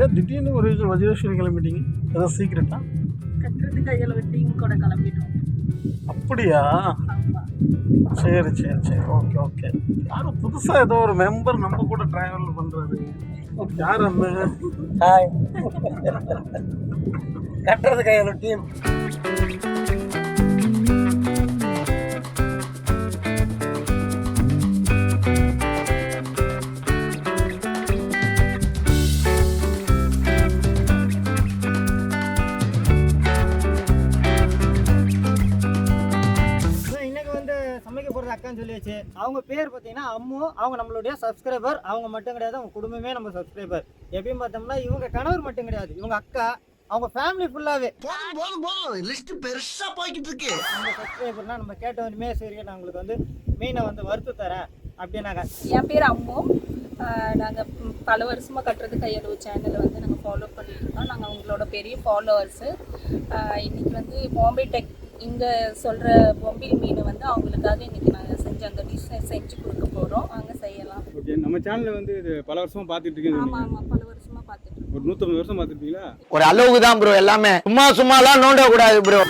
ஏன் திடீர்னு ஒரு வஜ்ரேஸ்வரி கிளம்பிட்டீங்க? ஏதாவது சீக்கிரட்டா? கட்டுறது கையில் டீம் கூட கிளம்பிட்டோம். அப்படியா? ஆமா. சரி சரி சரி, ஓகே ஓகே. யாரும் புதுசாக ஏதோ ஒரு மெம்பர் நம்ம கூட ட்ராவல் பண்ணுறது யார் அந்த? ஹாய், கட்டுறது கையில் டீம். அக்கான்னு சொல்லியாச்சு. அவங்க பேர் பார்த்தீங்கன்னா அம்மு. அவங்க நம்மளுடைய சப்ஸ்கிரைபர். அவங்க மட்டும் கிடையாது, அவங்க குடும்பமே நம்ம சப்ஸ்கிரைபர். எப்பயும் பார்த்தோம்னா இவங்க கணவர் மட்டும் கிடையாது, இவங்க அக்கா, அவங்க ஃபேமிலி ஃபுல்லாவே லிஸ்ட் பெருசா போய்கிட்டு இருக்கு. நம்ம சப்ஸ்கிரைபர்னா நம்ம கேட்ட வரையுமே சரி, நான் உங்களுக்கு வந்து மீனை வந்து வறுத்து தரேன் அப்படின்னாங்க. என் பேர் அம்மு. நாங்கள் பல வருஷமாக கட்டுறது கையளவு சேனலை வந்து நாங்கள் ஃபாலோ பண்ணியிருக்கோம். நாங்கள் அவங்களோட பெரிய ஃபாலோவர்ஸு. இன்றைக்கி வந்து பாம்பே டெக் இங்கே சொல்கிற பொம்பில் மீனை வந்து அவங்களுக்காக இன்றைக்கி நாங்கள் செஞ்சு அந்த டிஷ்ஷை செஞ்சு கொடுக்க போகிறோம். வாங்க செய்யலாம். ஓகே, நம்ம சேனலில் வந்து இது பல வருஷமாக பார்த்துட்டு இருக்கீங்க. ஆமாம் ஆமாம், பல வருஷமாக பார்த்துட்டு ஒரு 150 வருஷம் பார்த்துருக்கீங்களா? ஒரு அளவுக்கு தான் ப்ரோ, எல்லாமே சும்மாலாம் நோண்ட கூடாது ப்ரோ.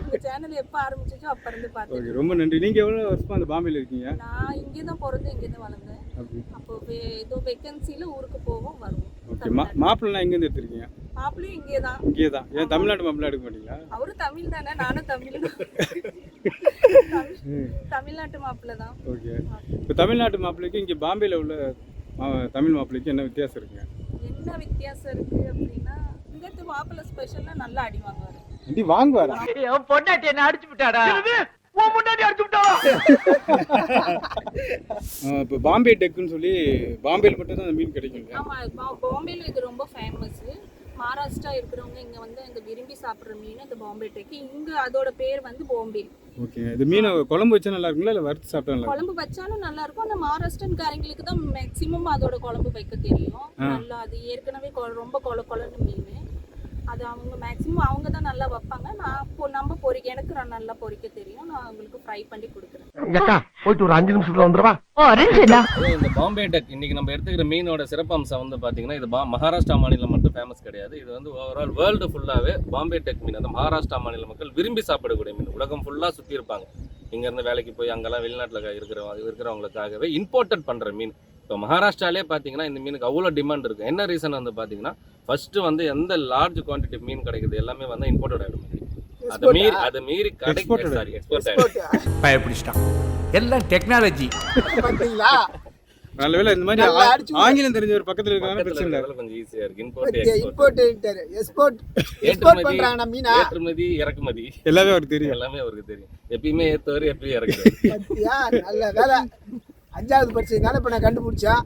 உங்கள் சேனல் எப்போ ஆரம்பிச்சிச்சோ அப்போ இருந்து பார்த்து. ஓகே, ரொம்ப நன்றி. நீங்கள் எவ்வளோ வருஷமாக அந்த பாம்பேயில் இருக்கீங்க? நான் இங்கே தான் பிறந்து இங்கே தான் வளர்ந்தேன். அப்போ ஏதோ வேக்கன்சியில் ஊருக்கு போவோம் வருவோம். ஓகே, மாப்பிள்ளைலாம் எங்கேருந்து எடுத்துருக்கீங்க? மாப்பிள்ளையும் இங்கே தான். இங்கே தான். ஏன் தமிழ்நாட்டு மாப்பிள்ளை எடுக்க மாட்டீங்களா? அவரும் தமிழ் தானே, நானும் தமிழ் தான். தமிழ்நாட்டு மாப்பிள்ளை தான். ஓகே, இப்போ தமிழ்நாட்டு மாப்பிள்ளைக்கு இங்கே பாம்பேயில் உள்ள தமிழ் மாப்பிள்ளைக்கு என்ன வித்தியாசம் இருக்குங்க? என்ன வித்தியாசம் இருக்குது அப்படின்னா, இங்கத்து மாப்பிள்ளை ஸ்பெஷலாக நல்லா அடி வாங்குவார். அடி வாங்குவாரா? என் பொண்டாட்டி என்ன அடிச்சு விட்டாடா? இப்போ பாம்பே டெக்குன்னு சொல்லி பாம்பேயில் மட்டும் தான் அந்த மீன் கிடைக்கும். ஆமாம், பாம்பேயில் இது ரொம்ப ஃபேமஸ்ஸு. மகாராஷ்டிரா இருக்கிறவங்க இங்கே வந்து இந்த விரும்பி சாப்பிட்ற மீன் இந்த பாம்பே டெக்கு. இங்கே அதோட பேர் வந்து பாம்பே. ஓகே, இது மீனை குழம்பு வச்சா நல்லா இருக்குங்களா இல்லை வறுத்து சாப்பிட்டா நல்லா? குழம்பு வச்சாலும் நல்லா இருக்கும். ஆனால் மகாராஷ்டிரன்காரங்களுக்கு தான் மேக்சிமம் அதோட குழம்பு வைக்க தெரியும் நல்லா. அது ஏற்கனவே ரொம்ப கொலன்னு மீன். அது அவங்க மேக்ஸிமம் அவங்க தான் நல்லா வைப்பாங்க. நான் நம்ம எனக்கு நல்லா பொரிக்க தெரியும். நான் அவங்களுக்கு ஃப்ரை பண்ணி கொடுக்குறேன். போயிட்டு ஒரு 5 நிமிஷத்துல வந்துருவா. இந்த பாம்பே டக் இன்னைக்கு நம்ம எடுத்துக்கிற மீனோட சிறப்பம்சம் வந்து பாத்தீங்கன்னா, இது மகாராஷ்டிரா மாநிலம் மட்டும் ஃபேமஸ் கிடையாது. இது வந்து ஓவரால் வேர்ல்டு ஃபுல்லாவே பாம்பே டக் மீன் அந்த மகாராஷ்டிரா மாநில மக்கள் விரும்பி சாப்பிடக்கூடிய மீன். உலகம் ஃபுல்லா சுத்தி இருப்பாங்க. இங்க இருந்து வேலைக்கு போய் அங்கெல்லாம் வெளிநாட்டுல இருக்கிறவங்களுக்காகவே இம்போர்ட்டட் பண்ற மீன். இப்போ மகாராஷ்டிராலே பார்த்தீங்கன்னா இந்த மீனுக்கு அவ்வளோ டிமாண்ட் இருக்குது. என்ன ரீசன் வந்து பார்த்தீங்கன்னா, ஃபர்ஸ்ட்டு வந்து எந்த லார்ஜ் குவான்டிட்டி மீன் கிடைக்குது எல்லாமே வந்து இம்போர்ட்டட் ஆகிடும். அது மீறி எக்ஸ்போர்ட் ஆகிடும். பயப்பிடிச்சிட்டான், எல்லாம் டெக்னாலஜி. நல்ல வேளை இந்த மாதிரி ஆங்கிலம் தெரிஞ்ச ஒரு பக்கத்துல இருக்காங்க, பிரச்சனை இல்லை, கொஞ்சம் ஈஸியா இருக்கு. ஏற்றுமதி இறக்குமதி எல்லாமே அவருக்கு தெரியும். எல்லாமே அவருக்கு தெரியும். எப்பயுமே ஏற்றுவாரு, எப்பயும் இறக்குறாரு. நல்ல வேலை 5வது படிச்சதுனால இப்போ நான் கண்டுபிடிச்சேன்.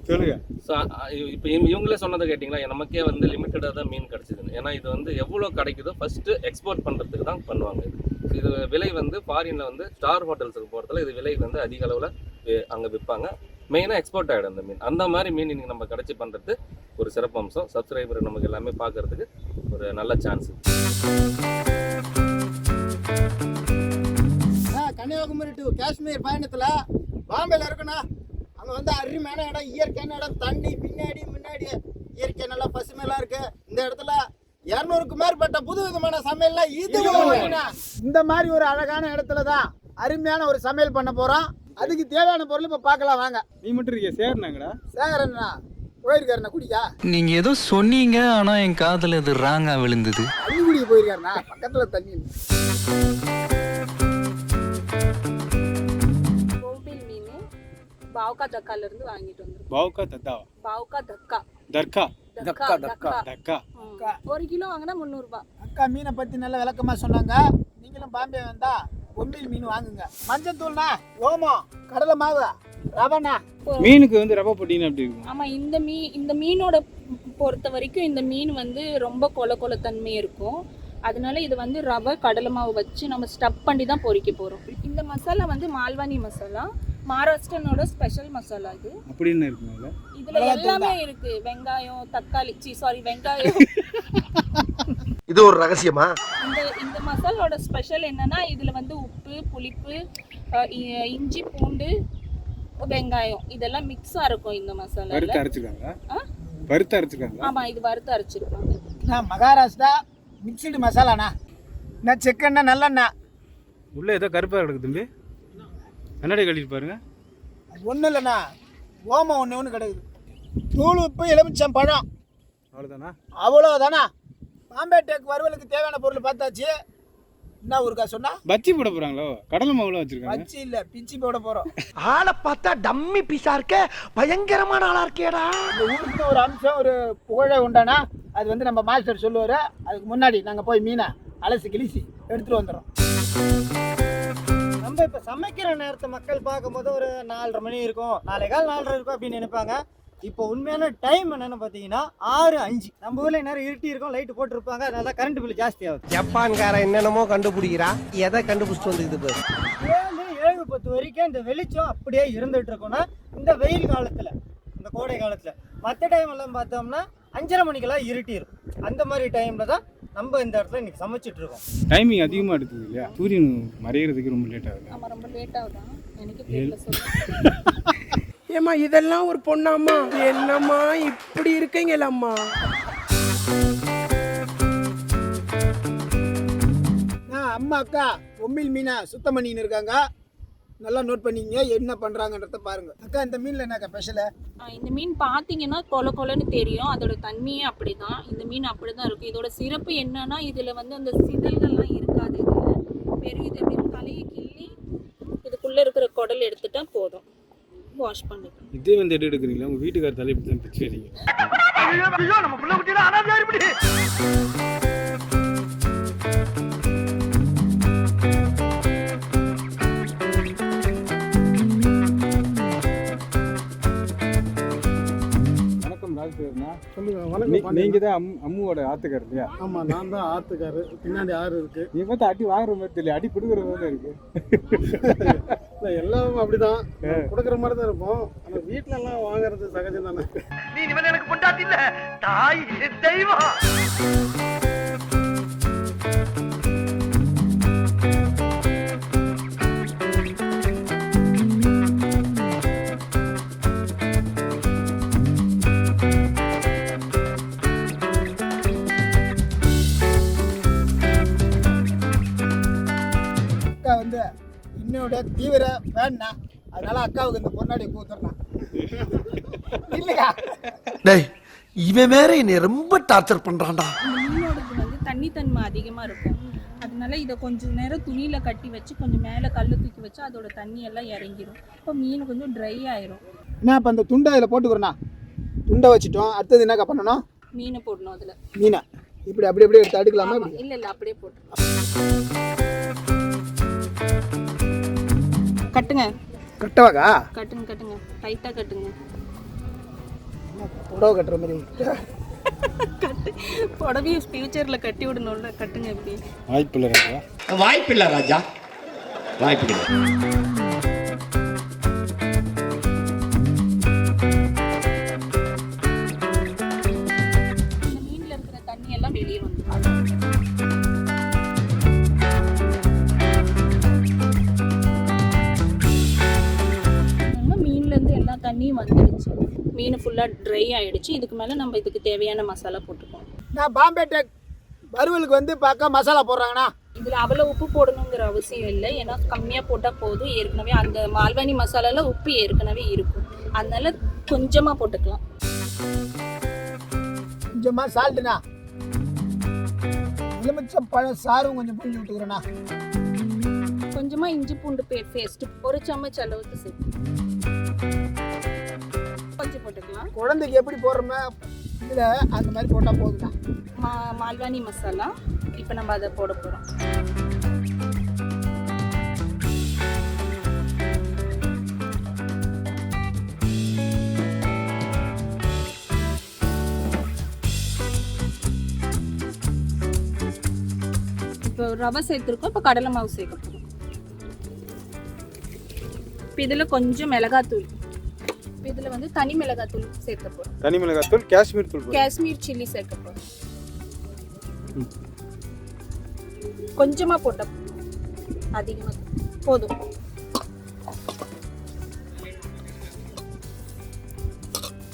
சொல்லுங்க. ஸோ இப்போ இவங்களே சொன்னதை கேட்டிங்களா, நமக்கே வந்து லிமிட்டடாக தான் மீன் கிடச்சிது. ஏன்னா இது வந்து எவ்வளோ கிடைக்குதோ ஃபஸ்ட்டு எக்ஸ்போர்ட் பண்ணுறதுக்கு தான் பண்ணுவாங்க. இது விலை வந்து ஃபாரினில் வந்து ஸ்டார் ஹோட்டல்ஸுக்கு போகிறதுல இது விலை வந்து அதிக அளவில் அங்கே விற்பாங்க. மெயினாக எக்ஸ்போர்ட் ஆகிடும் அந்த மீன். அந்த மாதிரி மீன் இன்னைக்கு நம்ம கிடச்சி பண்ணுறது ஒரு சிறப்பம்சம். சப்ஸ்கிரைபர் நமக்கு எல்லாமே பார்க்கறதுக்கு ஒரு நல்ல சான்ஸ். கன்னியாகுமரி டு காஷ்மீர் பயணத்தில் பாம்பேல இருக்குண்ணா. அங்கே வந்து அருமையான இடம், இயற்கையான இடம், தண்ணி பின்னாடி முன்னாடி இயற்கை நல்லா பசுமையெல்லாம் இருக்கு. இந்த இடத்துல 200க்கு மேற்பட்ட புது விதமான சமையல்லாம் இது. இந்த மாதிரி ஒரு அழகான இடத்துல தான் அருமையான ஒரு சமையல் பண்ண போறோம். அதுக்கு தேவையான பொருள் இப்ப பார்க்கலாம் வாங்க. நீ மட்டும் இருக்கிய சேரனாங்கடா? சேகரண்ணா போயிருக்காருண்ணா குடிக்கா. நீங்க ஏதோ சொன்னீங்க, ஆனா என் காதுல இது ராங்கா விழுந்தது. தண்ணி குடிக்க போயிருக்காருண்ணா, பக்கத்துல தண்ணி. பாவ்கா தக்கால இருந்து வாங்கிட்டு வந்தோம். பாவ்கா தத்தாவா? பாவ்கா தக்கா. தர்கா. தக்கா. 1 கிலோ வாங்கினா 300 ரூபாய். அக்கா மீனை பத்தி நல்ல விளக்கமா சொன்னாங்க. நீங்களும் பாம்பே வந்தா பொம்பில் மீன் வாங்குங்க. மஞ்சள் தூள்னா, ஓமம், கடலை மாவு, ரவனா. மீனுக்கு வந்து ரவை போட்டீங்கன்னா அப்படி இருக்கும். ஆமா, இந்த மீனோட பொறுத்த வரைக்கும் இந்த மீன் வந்து ரொம்ப கொலத்தன்மை இருக்கும். அதனால இது வந்து ரவை கடலை மாவு வச்சு நம்ம ஸ்டப் பண்ணி தான் பொரிக்க போறோம். இந்த மசாலா வந்து மால்வானி மசாலா, மகாராஷ்டிரனோட ஸ்பெஷல் மசாலா. இது அப்படின்னு இருக்குங்க. இதுல எல்லாமே இருக்கு. வெங்காயம், தக்காளி, வெங்காயம். இது ஒரு ரகசியமா? இந்த மசாலோட ஸ்பெஷல் என்னன்னா, இதுல வந்து உப்பு, புளிப்பு, இஞ்சி, பூண்டு, வெங்காயம் இதெல்லாம் மிக்ஸா இருக்கும் இந்த மசாலால. வறுத்து அரைச்சிருக்காங்க. வறுத்து அரைச்சிருக்காங்க. ஆமாம், இது வறுத்து அரைச்சிருப்பாங்க. நான் மகாராஷ்டிரா மிக்சடு மசாலாண்ணா. நான் செக்கெண்ணா நல்லெண்ணா. உள்ளே ஏதோ கருப்பாக கிடக்கு தம்பி, கண்ணாடி கழிட்டு பாருங்க. அது ஒன்றும் இல்லைண்ணா, ஓமம் ஒன்று கிடக்குது, தூள் உப்பு எலுமிச்சம் பழம், அவ்வளோதானா? அவ்வளோதானா. பாம்பே டெக் வறுவலுக்கு தேவையான பொருள் பார்த்தாச்சு. என்ன ஊருக்கா சொன்னா? பச்சி போட போகிறாங்களோ? கடலை மாவுலாம் வச்சுருக்காங்க. பச்சி இல்லை, பிச்சி போட போகிறோம். ஆளை பார்த்தா டம்மி பீஸா இருக்க, பயங்கரமான ஆளா இருக்கேடா. இந்த ஊருக்கு ஒரு அம்சம், ஒரு புகழை உண்டானா அது வந்து நம்ம மாஸ்டர் சொல்லுவார். அதுக்கு முன்னாடி நாங்கள் போய் மீனை அலசி கிழிசி எடுத்துகிட்டு வந்துடுறோம். நம்ம இப்போ சமைக்கிற நேரத்தை மக்கள் பார்க்கும்போது ஒரு 4:30 மணி இருக்கும், 4:15 இருக்கும் அப்படின்னு நினைப்பாங்க. இப்போ உண்மையான டைம் என்னென்னு பார்த்தீங்கன்னா 6:05. நம்ம ஊரில் நேரம் இருட்டி இருக்கும், லைட்டு போட்டுருப்பாங்க, அதனால தான் கரண்ட் பில் ஜாஸ்தி ஆகுது. ஜப்பான்காரன் என்னென்னமோ கண்டுபிடிக்கிறான், எதை கண்டுபிடிச்சிட்டு வந்துக்குது. 7-10 வரைக்கும் இந்த வெளிச்சம் அப்படியே இருந்துகிட்டு இருக்கோன்னா இந்த வெயில் காலத்தில், இந்த கோடை காலத்தில். மற்ற டைம் எல்லாம் பார்த்தோம்னா 5:30 மணிக்கெல்லாம் இருட்டிடும். அந்த மாதிரி டைமில் தான் நம்ம இந்த இடத்துல இன்னைக்கு சமைச்சிட்டு இருக்கோம். டைமிங் அதிகமாக எடுத்தது இல்லையா? சூரியன் மறையிறதுக்கு ரொம்ப லேட் ஆகுது. ஆமாம், ரொம்ப லேட் ஆகுதான் எனக்கு தெரியல. சொல்லுங்கள். ஏம்மா இதெல்லாம் ஒரு பொண்ணாம்மா, என்னம்மா இப்படி இருக்கீங்களம்மா? அம்மா அக்கா பொம்மில் மீனை சுத்தம் பண்ணின்னு இருக்காங்க. நல்லா நோட் பண்ணிங்க, என்ன பண்ணுறாங்கன்றத பாருங்க. அக்கா இந்த மீனில் என்னக்கா ஸ்பெஷலு? இந்த மீன் பார்த்தீங்கன்னா கொலன்னு தெரியும், அதோட தன்மையே அப்படி தான். இந்த மீன் அப்படி தான் இருக்கும். இதோட சிறப்பு என்னன்னா இதில் வந்து அந்த சிதல்கள்லாம் இருக்காது. இதில் வெறும் இது எப்படி தலையை கிள்ளி இதுக்குள்ளே இருக்கிற குடல் எடுத்துட்டா போதும், வாஷ் பண்ணிக்கலாம். இதே வந்து எடுக்கிறீங்களா? உங்கள் வீட்டுக்கார தலை இப்படி தான் பிச்சு வரீங்க. நீங்க தான் அம்முவோட ஆத்துக்காரர் இல்லையா? ஆமாம், நான் தான் ஆத்துக்காரு. பின்னாடி ஆறு இருக்கு. நீ பார்த்தா அடி வாங்குற மாதிரி தெரியல, அடி பிடுங்குற மாதிரி இருக்கு. இல்லை, எல்லாரும் அப்படிதான் கொடுக்குற மாதிரி தான் இருப்போம். ஆனால் வீட்டில எல்லாம் வாங்குறது சகஜம் தானே. நீ இவன் எனக்கு பொண்டாட்டி இல்ல, தாய் தெய்வம். அக்கா வந்து என்னோட தீவிர ஃபேன்னா, அதனால அக்காவுக்கு இந்த பொன்னாடி கூத்துறேன் இல்லையா? டேய், இவன் வேற என்னை ரொம்ப டார்ச்சர் பண்றான்டா. இந்த மீனோடது வந்து தண்ணித்தன்மை அதிகமாக இருக்கும். அதனால இதை கொஞ்சம் நேரம் துணியில் கட்டி வச்சு கொஞ்சம் மேலே கல் தூக்கி வச்சா அதோட தண்ணி எல்லாம் இறங்கிடும். இப்போ மீன் கொஞ்சம் ட்ரை ஆயிரும். என்ன இப்போ அந்த துண்டை அதில் போட்டுக்கிறோண்ணா. துண்டை வச்சுட்டோம், அடுத்தது என்னக்கா பண்ணணும்? மீனை போடணும் அதில். மீனை இப்படி அப்படி அப்படியே எடுத்து அடுக்கலாமா? இல்லை அப்படியே போட்டு கட்டுங்க. கட்டவாக்கா? கட்டுங்க டைட்டாக கட்டுங்க. புடவை கட்டுற மாதிரி கட்டு புடவையை ஃபியூச்சரில் கட்டி விடணும்ல, கட்டுங்க. எப்படி? வாய்ப்பில்லை ராஜா, வாய்ப்பில்லை ராஜா, வாய்ப்பில்லை. இந்த மீனில் இருக்கிற தண்ணி எல்லாம் வெளியே வந்துடும். மீன்லேருந்து எல்லா தண்ணியும் வந்துடுச்சு, மீன் ஃபுல்லாக ட்ரை ஆகிடுச்சு. இதுக்கு மேலே நம்ம இதுக்கு தேவையான மசாலா போட்டுப்போம். நான் பாம்பே டெக் வறுவலுக்கு வந்து பார்க்க மசாலா போடுறாங்கண்ணா. இதில் அவ்வளோ உப்பு போடணுங்கிற அவசியம் இல்லை, ஏன்னா கம்மியாக போட்டால் போதும். ஏற்கனவே அந்த மால்வானி மசாலாவில் உப்பு ஏற்கனவே இருக்கும், அதனால கொஞ்சமாக போட்டுக்கலாம். கொஞ்சமாக சால்ட்டுண்ணா, எலுமிச்சம் பழம் சாரும் கொஞ்சம் புரிஞ்சு விட்டுக்கிறேண்ணா. கொஞ்சமாக இஞ்சி பூண்டு பேஸ்ட் ஒரு சம்மச் அளவுக்கு சேர்த்து கொஞ்சம் போட்டுக்கலாம். குழந்தைக்கு எப்படி போடுறோமே இதில் அந்த மாதிரி போட்டால் போதுண்ணா. மால்வானி மசாலா இப்போ நம்ம அதை போட போகிறோம். இப்போ ரவை சேர்த்துருக்கோம், இப்போ கடலை மாவு சேர்க்க போகிறோம். இப்போ இதில் கொஞ்சம் மிளகாத்தூள், இப்போ இதில் வந்து தனி மிளகாத்தூள் சேர்க்க போகிறோம். தனி மிளகாத்தூள், காஷ்மீர் தூள், காஷ்மீர் சில்லி சேர்க்க போகிறோம். கொஞ்சமாக போட்ட அதிகமாக போதும்.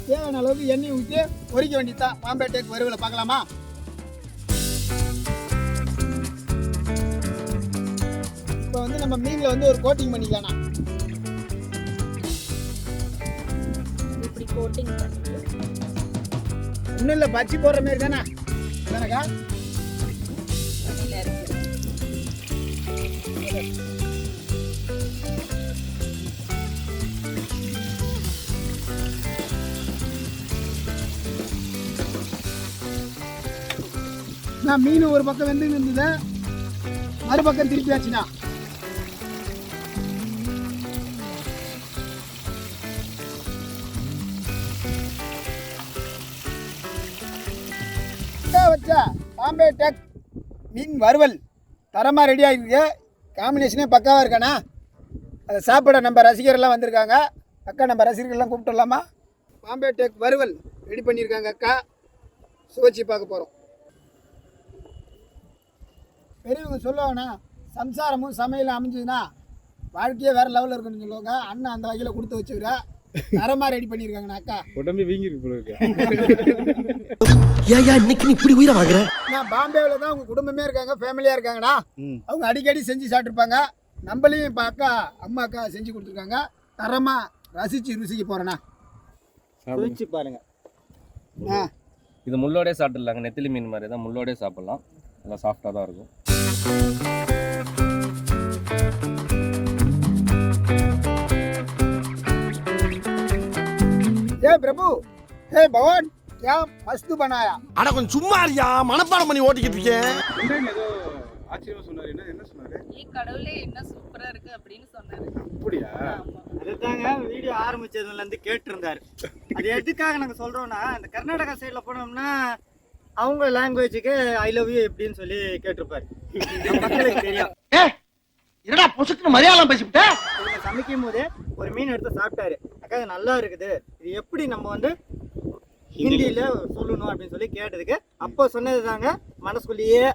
தேவையான அளவுக்கு எண்ணெய் ஊற்றி பொரிக்க வேண்டியதுதான். பாம்பே டெக் வறுவலை பார்க்கலாமா? இப்போ வந்து நம்ம மீனில் வந்து ஒரு கோட்டிங் பண்ணிக்கலாம்ண்ணா. இப்படி கோட்டிங் பண்ணிட்டு ஒன்றும் இல்லை, பச்சி போடுற மாரி தானே தானக்கா? தண்ணியில் இருக்கு. நான் மீன் ஒரு பக்கம் வெந்து இருந்தது, மறுபக்கம் திருப்பி ஆச்சுண்ணா. வச்ச பாம்பே டெக் மீன் வறுவல் தரமாக ரெடி ஆகிருக்கு. காம்பினேஷனே பக்காவாக இருக்காண்ணா. அதை சாப்பிட நம்ம ரசிகர்லாம் வந்திருக்காங்க. அக்கா, நம்ம ரசிகர்கள்லாம் கூப்பிட்டுடலாமா? பாம்பே டெக் வறுவல் ரெடி பண்ணியிருக்காங்க அக்கா. சுவைச்சி பார்க்க போகிறோம். பெரியவங்க சொல்லுவாங்கண்ணா, சம்சாரமும் சமையலும் அமைஞ்சதுன்னா வாழ்க்கையே வேறு லெவலில் இருக்குன்னு சொல்லுவாங்க. அண்ணன் அந்த வகையில் கொடுத்து வச்சுக்கிற தரமாக ரெடி பண்ணியிருக்காங்கண்ணா அக்கா. உடம்பே வீங்கிருக்கு போல இருக்கு. ஏயா இன்னைக்கு நீ இப்படி உயிரை வாங்குற? நான் பாம்பேவில் தான் அவங்க குடும்பமே இருக்காங்க, ஃபேமிலியாக இருக்காங்கண்ணா. அவங்க அடிக்கடி செஞ்சு சாப்பிட்ருப்பாங்க. நம்மளையும் இப்போ அக்கா அம்மா அக்கா செஞ்சு கொடுத்துருக்காங்க. தரமாக ரசித்து ருசிக்க போகிறேண்ணா. ருசிச்சு பாருங்க. இது முள்ளோடே சாப்பிட்டுலாங்க. நெத்திலி மீன் மாதிரி தான், முள்ளோடே சாப்பிட்லாம். நல்லா சாஃப்டாக தான் இருக்கும். ஏ பிரபு, ஹே பவான், क्या मस्त बनाया? அட கொஞ்சம் சும்மா இருயா, மனப்பாடம் பண்ணி ஓட்டிக்கிட்டு இருக்கேன். என்னங்க ஏதோ ஆச்சரியமா சொன்னாரு. என்ன சொன்னாரு? கடவுளே என்ன சூப்பரா இருக்கு அப்படின்னு சொன்னாரு. அப்படியா? அதுதாங்க வீடியோ ஆரம்பிச்சதுலேருந்து கேட்டிருந்தாரு. அது எதுக்காக நாங்கள் சொல்கிறோன்னா, இந்த கர்நாடகா சைடில் போனோம்னா அவங்க லாங்குவேஜுக்கு ஐ லவ் யூ எப்படின்னு சொல்லி கேட்டிருப்பாரு. மக்களுக்கு தெரியும். என்னடா பொசுக்கு மலையாளம் பேசிவிட்ட? இவங்க சமைக்கும் போதே ஒரு மீன் எடுத்து சாப்பிட்டாரு. அக்கா இது நல்லா இருக்குது, இது எப்படி நம்ம வந்து ஹிந்தியில் சொல்லணும் அப்படின்னு சொல்லி கேட்டதுக்கு அப்போ சொன்னது தாங்க மனசுக்குள்ளேயே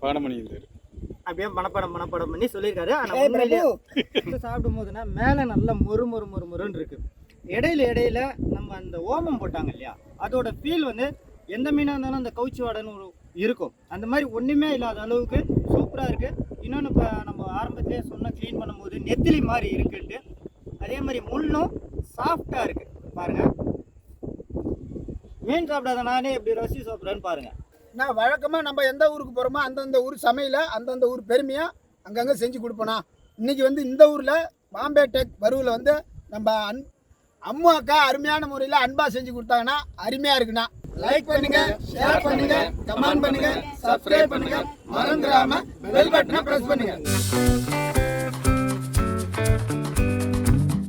பாடம் பண்ணியிருந்தாரு. அப்படியே மனப்பாடம் பண்ணி சொல்லியிருக்காரு. ஆனால் உண்மையிலேயே சாப்பிடும் போதுன்னா மேலே நல்லா மொறுன்னு இருக்கு. இடையில நம்ம அந்த ஓமம் போட்டாங்க இல்லையா, அதோட ஃபீல் வந்து எந்த மீனாக இருந்தாலும் அந்த கவுச்சி வாடன்னு இருக்கும். அந்த மாதிரி ஒன்றுமே இல்லாத அளவுக்கு சூப்பராக இருக்குது. இன்னொன்று இப்போ நம்ம ஆரம்பத்திலே சொன்ன க்ளீன் பண்ணும்போது நெத்திலி மாதிரி இருக்குன்ட்டு, அதே மாதிரி முள்ளும் சாஃப்டாக இருக்குது. பாருங்கள், மீன் சாப்பிடாத நானே எப்படி ரசி சாப்பிட்றேன்னு பாருங்கள். நான் வழக்கமாக நம்ம எந்த ஊருக்கு போகிறோமோ அந்தந்த ஊர் சமையலை அந்தந்த ஊர் பெருமையாக அங்கங்கே செஞ்சு கொடுப்போண்ணா. இன்றைக்கி வந்து இந்த ஊரில் பாம்பே டெக் வறுவலை வந்து நம்ம அம்மா அக்கா அருமையான முறையில் அன்பாக செஞ்சு கொடுத்தாங்கன்னா அருமையாக இருக்குண்ணா. லைக் பண்ணுங்க, ஷேர் பண்ணுங்க, கமெண்ட் பண்ணுங்க, சப்ஸ்கிரைப் பண்ணுங்க, மறந்துடாம பெல் பட்டனை பிரஸ் பண்ணுங்க.